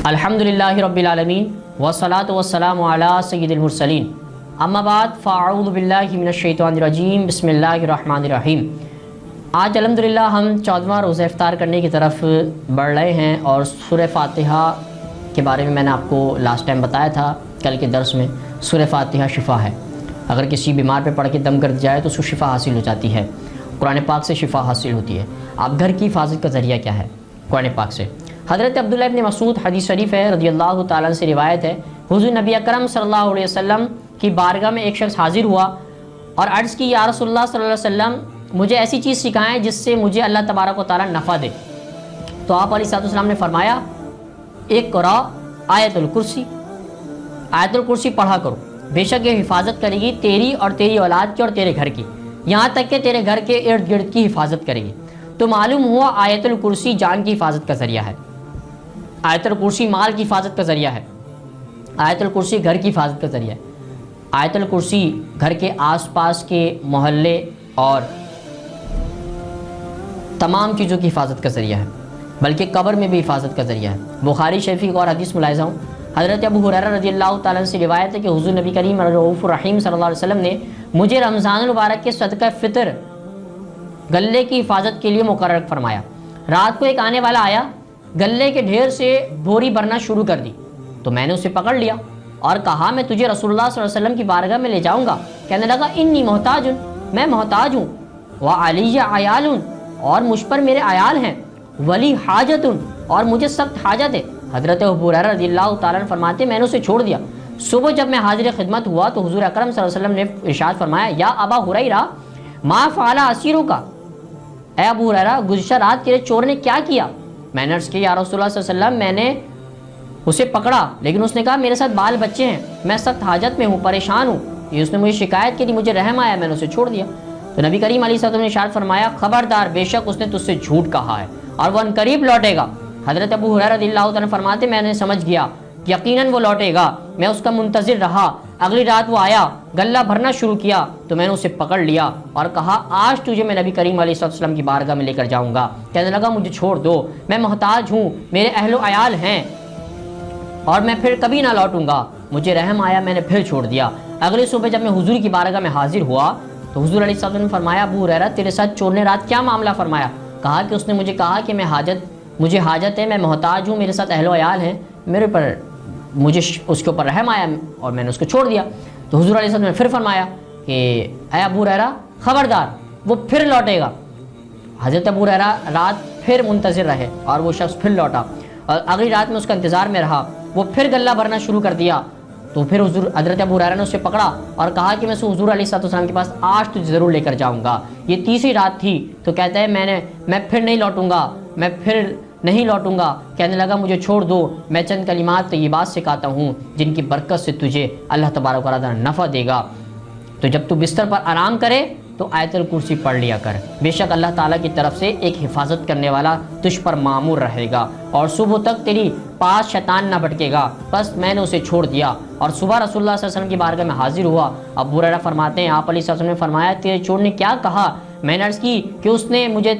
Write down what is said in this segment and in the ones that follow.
الحمدللہ رب العالمین والصلاة والسلام علی سید المرسلین اما بعد فاعوذ باللہ من الشیطان الرجیم بسم اللہ الرحمن الرحیم۔ آج الحمدللہ ہم 14واں روزہ افطار کرنے کی طرف بڑھ رہے ہیں اور سورہ فاتحہ کے بارے میں نے آپ کو لاسٹ ٹائم بتایا تھا کل کے درس میں۔ سورہ فاتحہ شفا ہے، اگر کسی بیمار پہ پڑھ کے دم کر جائے تو اس کو شفا حاصل ہو جاتی ہے، قرآن پاک سے شفا حاصل ہوتی ہے۔ اب گھر کی حفاظت کا ذریعہ کیا ہے؟ قرآن پاک سے۔ حضرت عبداللہ ابن مسعود حدیث شریف ہے رضی اللہ تعالیٰ سے روایت ہے، حضور نبی اکرم صلی اللہ علیہ وسلم کی بارگاہ میں ایک شخص حاضر ہوا اور عرض کی یا رسول اللہ صلی اللہ علیہ وسلم مجھے ایسی چیز سکھائیں جس سے مجھے اللہ تبارک و تعالیٰ نفع دے۔ تو آپ علیہ السلام نے فرمایا اقرا آیت الکرسی، آیت الکرسی پڑھا کرو، بے شک یہ حفاظت کرے گی تیری اور تیری اولاد کی اور تیرے گھر کی، یہاں تک کہ تیرے گھر کے ارد گرد کی حفاظت کرے گی۔ تو معلوم ہوا آیت الکرسی جان کی حفاظت کا ذریعہ ہے، آیت الکرسی مال کی حفاظت کا ذریعہ ہے، آیت الکرسی گھر کی حفاظت کا ذریعہ ہے، آیت الکرسی گھر کے آس پاس کے محلے اور تمام چیزوں کی حفاظت کا ذریعہ ہے، بلکہ قبر میں بھی حفاظت کا ذریعہ ہے۔ بخاری شریف کی ایک اور حدیث ملاحظہ ہوں، حضرت ابو ہریرہ رضی اللہ تعالیٰ سے روایت ہے کہ حضور نبی کریم رؤوف الرحیم صلی اللہ علیہ وسلم نے مجھے رمضان المبارک کے صدقہ فطر گلے کی حفاظت کے لیے مقرر فرمایا۔ رات کو ایک آنے والا آیا، گلے کے ڈھیر سے بوری بھرنا شروع کر دی، تو میں نے اسے پکڑ لیا اور کہا میں تجھے رسول اللہ صلی اللہ علیہ وسلم کی بارگاہ میں لے جاؤں گا۔ کہنے لگا انی محتاج، میں محتاج ہوں، وعلی عیال، اور مجھ پر میرے عیال ہیں، ولی حاجت، اور مجھے سخت حاجت ہے۔ حضرت ابو ہریرہ رضی اللہ تعالیٰ عنہ فرماتے میں نے اسے چھوڑ دیا۔ صبح جب میں حاضر خدمت ہوا تو حضور اکرم صلی اللہ علیہ وسلم نے ارشاد فرمایا یا ابا ہریرہ ما فعل اسیرک، اے ابو ہریرہ گزشتہ رات تیرے چور نے کیا کیا؟ میں نے عرض کی یا رسول اللہ صلی اللہ علیہ وسلم میں نے اسے پکڑا لیکن اس نے کہا میرے ساتھ بال بچے ہیں، میں سخت حاجت میں ہوں، پریشان ہوں، یہ اس نے مجھے شکایت کی تھی، مجھے رحم آیا، میں نے اسے چھوڑ دیا۔ تو نبی کریم علیہ السلام نے ارشاد فرمایا خبردار، بے شک اس نے تجھ سے جھوٹ کہا ہے اور وہ عنقریب لوٹے گا۔ حضرت ابو ہریرہ رضی اللہ تعالیٰ فرماتے میں نے سمجھ گیا یقیناً وہ لوٹے گا، میں اس کا منتظر رہا۔ اگلی رات وہ آیا، گلہ بھرنا شروع کیا تو میں نے اسے پکڑ لیا اور کہا آج تجھے میں نبی کریم علیہ السلام کی بارگاہ میں لے کر جاؤں گا۔ کہنے لگا مجھے چھوڑ دو، میں محتاج ہوں، میرے اہل و عیال ہیں اور میں پھر کبھی نہ لوٹوں گا۔ مجھے رحم آیا، میں نے پھر چھوڑ دیا۔ اگلی صبح جب میں حضور کی بارگاہ میں حاضر ہوا تو حضور علیہ السلام نے فرمایا ابو ہریرہ تیرے ساتھ چور نے رات کیا معاملہ فرمایا؟ کہا کہ اس نے مجھے کہا کہ مجھے حاجت ہے، میں محتاج ہوں، میرے ساتھ اہل و عیال ہیں، مجھے اس کے اوپر رحم آیا اور میں نے اس کو چھوڑ دیا۔ تو حضور علیہ السلام نے پھر فرمایا کہ اے ابو ہریرہ خبردار، وہ پھر لوٹے گا۔ حضرت ابو ہریرہ رات پھر منتظر رہے اور وہ شخص پھر لوٹا اور اگلی رات میں اس کا انتظار میں رہا، وہ پھر گلہ بھرنا شروع کر دیا۔ تو پھر حضرت ابو ہریرہ نے اسے پکڑا اور کہا کہ میں حضور علیہ السلام کے پاس آج تجھے ضرور لے کر جاؤں گا۔ یہ تیسری رات تھی تو کہتا ہے میں پھر نہیں لوٹوں گا، میں پھر نہیں لوٹوں گا۔ کہنے لگا مجھے چھوڑ دو، میں چند کلمات طیبات سکھاتا ہوں جن کی برکت سے تجھے اللہ تبارک و تعالیٰ نفع دے گا۔ تو جب تو بستر پر آرام کرے تو آیت الکرسی پڑھ لیا کر، بے شک اللہ تعالیٰ کی طرف سے ایک حفاظت کرنے والا تجھ پر مامور رہے گا اور صبح تک تیری پاس شیطان نہ بھٹکے گا۔ بس میں نے اسے چھوڑ دیا اور صبح رسول اللہ صلی اللہ علیہ وسلم کی بارگاہ میں حاضر ہوا۔ ابو ہریرہ فرماتے ہیں آپ علیہ السلام نے فرمایا تیرے چور نے کیا کہا؟ میں نے عرض کی کہ اس نے مجھے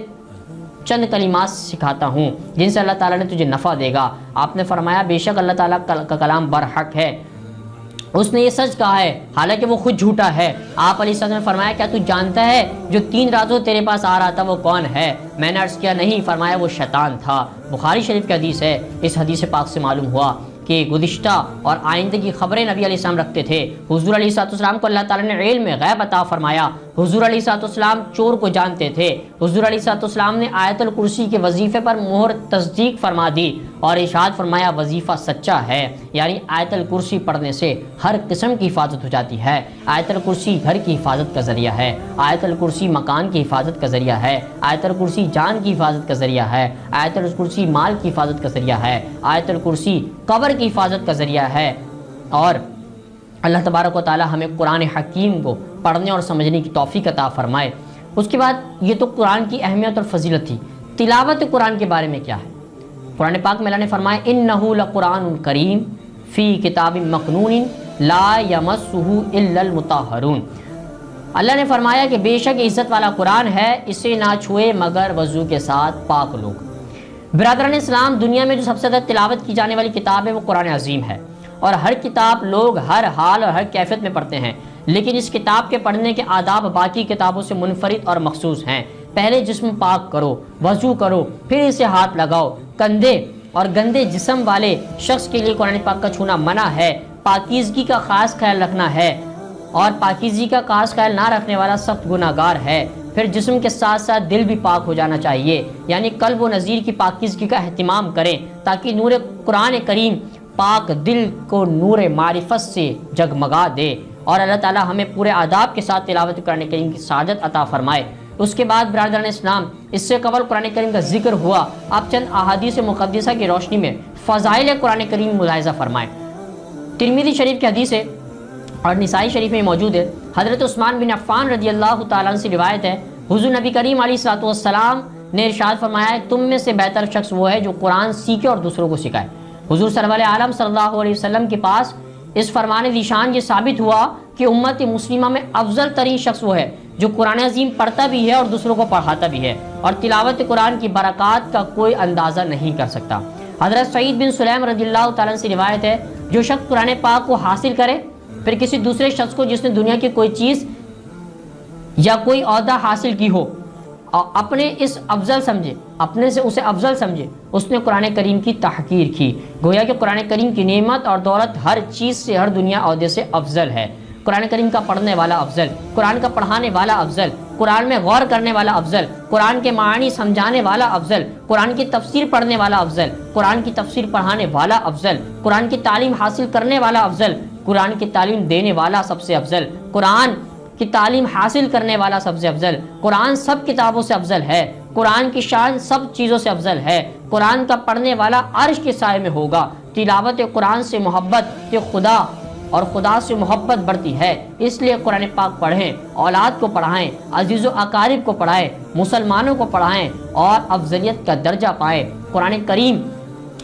چند کلمات سکھاتا ہوں جن سے اللہ تعالیٰ نے تجھے نفع دے گا۔ آپ نے فرمایا بے شک اللہ تعالیٰ کا کلام برحق ہے، اس نے یہ سچ کہا ہے حالانکہ وہ خود جھوٹا ہے۔ آپ علیہ السلام نے فرمایا کیا تو جانتا ہے جو 3 راتوں تیرے پاس آ رہا تھا وہ کون ہے؟ میں نے عرض کیا نہیں۔ فرمایا وہ شیطان تھا۔ بخاری شریف کی حدیث ہے۔ اس حدیث پاک سے معلوم ہوا کہ گزشتہ اور آئندہ کی خبریں نبی علیہ السلام رکھتے تھے۔ حضور علیہ السلام کو اللہ تعالیٰ نے علم غیب عطا فرمایا۔ حضور علیہ السلام چور کو جانتے تھے۔ حضور علیہ السلام نے آیت الکرسی کے وظیفے پر مہر تصدیق فرما دی اور ارشاد فرمایا وظیفہ سچا ہے، یعنی آیت الکرسی پڑھنے سے ہر قسم کی حفاظت ہو جاتی ہے۔ آیت الکرسی گھر کی حفاظت کا ذریعہ ہے، آیت الکرسی مکان کی حفاظت کا ذریعہ ہے، آیت الکرسی جان کی حفاظت کا ذریعہ ہے، آیت الکرسی مال کی حفاظت کا ذریعہ ہے، آیت الکرسی قبر کی حفاظت کا ذریعہ ہے۔ اور اللہ تبارک و تعالی ہمیں قرآن حکیم کو پڑھنے اور سمجھنے کی توفیق عطا فرمائے۔ اس کے بعد یہ تو قرآن کی اہمیت اور فضیلت تھی، تلاوت قرآن کے بارے میں کیا ہے؟ قرآن پاک میں اللہ نے فرمایا انہ لقرآن کریم فی کتاب مکنون لا یمسہ الا المطہرون۔ اللہ نے فرمایا کہ بے شک عزت والا قرآن ہے، اسے نہ چھوئے مگر وضو کے ساتھ پاک لوگ۔ برادران اسلام، دنیا میں جو سب سے زیادہ تلاوت کی جانے والی کتاب ہے وہ قرآن عظیم ہے، اور ہر کتاب لوگ ہر حال اور ہر کیفیت میں پڑھتے ہیں، لیکن اس کتاب کے پڑھنے کے آداب باقی کتابوں سے منفرد اور مخصوص ہیں۔ پہلے جسم پاک کرو، وضو کرو، پھر اسے ہاتھ لگاؤ۔ کندھے اور گندے جسم والے شخص کے لیے قرآن پاک کا چھونا منع ہے۔ پاکیزگی کا خاص خیال رکھنا ہے، اور پاکیزگی کا خاص خیال نہ رکھنے والا سخت گناہ گار ہے۔ پھر جسم کے ساتھ ساتھ دل بھی پاک ہو جانا چاہیے، یعنی قلب و نظیر کی پاکیزگی کا اہتمام کریں تاکہ نور قرآن کریم پاک دل کو نور معرفت سے جگمگا دے، اور اللہ تعالی ہمیں پورے آداب کے ساتھ تلاوت قرآن کریم کی سعادت عطا فرمائے۔ اس کے بعد برادران اسلام، اس سے قبل قرآن کریم کا ذکر ہوا، آپ چند احادیث مقدسہ کی روشنی میں فضائل قرآن کریم ملاحظہ فرمائیں۔ ترمذی شریف کی حدیث ہے اور نسائی شریف میں موجود ہے، حضرت عثمان بن عفان رضی اللہ تعالیٰ عنہ سے روایت ہے، حضور نبی کریم علیہ الصلوۃ والسلام نے ارشاد فرمایا ہے، تم میں سے بہتر شخص وہ ہے جو قرآن سیکھے اور دوسروں کو سکھائے۔ حضور سرور عالم صلی اللہ علیہ وسلم کے پاس اس فرمان ذیشان یہ ثابت ہوا کہ امت مسلمہ میں افضل ترین شخص وہ ہے جو قرآن عظیم پڑھتا بھی ہے اور دوسروں کو پڑھاتا بھی ہے، اور تلاوت قرآن کی برکات کا کوئی اندازہ نہیں کر سکتا۔ حضرت سعید بن سلیم رضی اللہ تعالیٰ سے روایت ہے، جو شخص قرآن پاک کو حاصل کرے پھر کسی دوسرے شخص کو جس نے دنیا کی کوئی چیز یا کوئی عہدہ حاصل کی ہو اور اپنے سے اسے افضل سمجھے، اس نے قرآن کریم کی تحقیر کی، گویا کہ قرآن کریم کی نعمت اور دولت ہر چیز سے، ہر دنیا عہدے سے افضل ہے۔ قرآن کریم کا پڑھنے والا افضل، قرآن کا پڑھانے والا افضل، قرآن میں غور کرنے والا افضل، قرآن کے معنی سمجھانے والا افضل، قرآن کی تفسیر پڑھنے والا افضل، قرآن کی تفسیر پڑھانے والا افضل، قرآن کی تعلیم حاصل کرنے والا افضل، قرآن کی تعلیم دینے والا سب سے افضل، قرآن کی تعلیم حاصل کرنے والا سب سے افضل، قرآن سب کتابوں سے افضل ہے، قرآن کی شان سب چیزوں سے افضل ہے، قرآن کا پڑھنے والا عرش کے سائے میں ہوگا۔ تلاوت قرآن سے محبت خدا اور خدا سے محبت بڑھتی ہے، اس لیے قرآن پاک پڑھیں، اولاد کو پڑھائیں، عزیز و اقارب کو پڑھائیں، مسلمانوں کو پڑھائیں اور افضلیت کا درجہ پائیں۔ قرآن کریم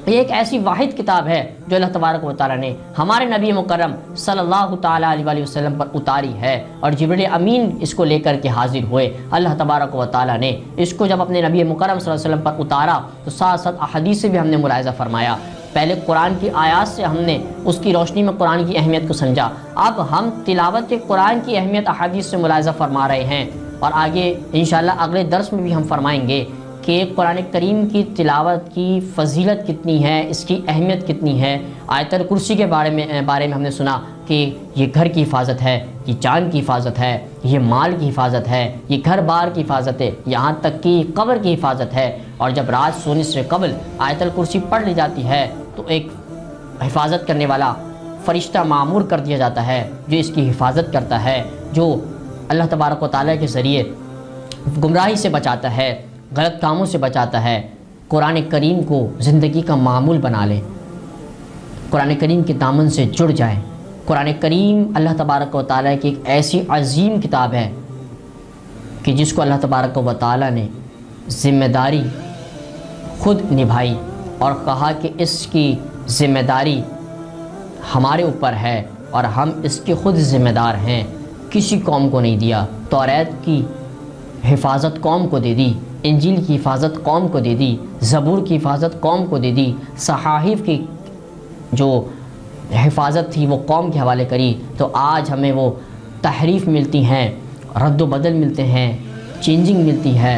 ایک ایسی واحد کتاب ہے جو اللہ تبارک و تعالیٰ نے ہمارے نبی مکرم صلی اللہ تعالیٰ علیہ وسلم پر اتاری ہے، اور جبریل امین اس کو لے کر کے حاضر ہوئے۔ اللہ تبارک و تعالیٰ نے اس کو جب اپنے نبی مکرم صلی اللہ علیہ وسلم پر اتارا تو ساتھ ساتھ احادیث سے بھی ہم نے ملاحظہ فرمایا۔ پہلے قرآن کی آیات سے ہم نے اس کی روشنی میں قرآن کی اہمیت کو سمجھا، اب ہم تلاوت قرآن کی اہمیت احادیث سے ملاحظہ فرما رہے ہیں، اور آگے انشاءاللہ اگلے درس میں بھی ہم فرمائیں گے کہ قرآن کریم کی تلاوت کی فضیلت کتنی ہے، اس کی اہمیت کتنی ہے۔ آیت الکرسی کے بارے میں ہم نے سنا کہ یہ گھر کی حفاظت ہے، یہ جان کی حفاظت ہے، یہ مال کی حفاظت ہے، یہ گھر بار کی حفاظت ہے، یہاں تک کہ قبر کی حفاظت ہے، اور جب رات سونے سے قبل آیت الکرسی پڑھ لی جاتی ہے تو ایک حفاظت کرنے والا فرشتہ معمور کر دیا جاتا ہے جو اس کی حفاظت کرتا ہے، جو اللہ تبارک و تعالیٰ کے ذریعے گمراہی سے بچاتا ہے، غلط کاموں سے بچاتا ہے۔ قرآن کریم کو زندگی کا معمول بنا لیں، قرآن کریم کے دامن سے جڑ جائیں۔ قرآن کریم اللہ تبارک و تعالیٰ کی ایک ایسی عظیم کتاب ہے کہ جس کو اللہ تبارک و تعالیٰ نے ذمہ داری خود نبھائی اور کہا کہ اس کی ذمہ داری ہمارے اوپر ہے اور ہم اس کے خود ذمہ دار ہیں، کسی قوم کو نہیں دیا۔ توریت کی حفاظت قوم کو دے دی، انجیل کی حفاظت قوم کو دے دی، زبور کی حفاظت قوم کو دے دی، صحائف کی جو حفاظت تھی وہ قوم کے حوالے کری، تو آج ہمیں وہ تحریف ملتی ہیں، رد و بدل ملتے ہیں، چینجنگ ملتی ہے،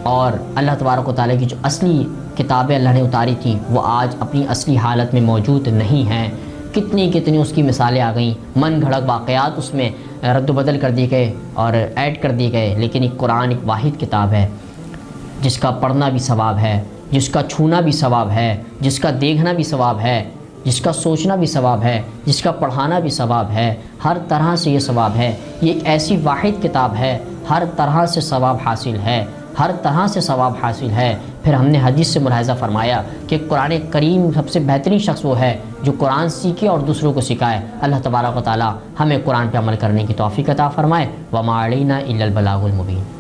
اور اللہ تبارک و تعالیٰ کی جو اصلی کتابیں اللہ نے اتاری تھیں وہ آج اپنی اصلی حالت میں موجود نہیں ہیں۔ کتنی اس کی مثالیں آ گئیں، من گھڑت واقعات اس میں رد و بدل کر دیے گئے اور ایڈ کر دیے گئے، لیکن ایک قرآن ایک واحد کتاب ہے جس کا پڑھنا بھی ثواب ہے، جس کا چھونا بھی ثواب ہے، جس کا دیکھنا بھی ثواب ہے، جس کا سوچنا بھی ثواب ہے، جس کا پڑھانا بھی ثواب ہے، ہر طرح سے یہ ثواب ہے۔ یہ ایک ایسی واحد کتاب ہے، ہر طرح سے ثواب حاصل ہے، ہر طرح سے ثواب حاصل ہے۔ پھر ہم نے حدیث سے ملاحظہ فرمایا کہ قرآن کریم سب سے بہترین شخص وہ ہے جو قرآن سیکھے اور دوسروں کو سکھائے۔ اللہ تبارک و تعالی ہمیں قرآن پہ عمل کرنے کی توفیق عطا فرمائے۔ وما علینا الا البلاغ المبین۔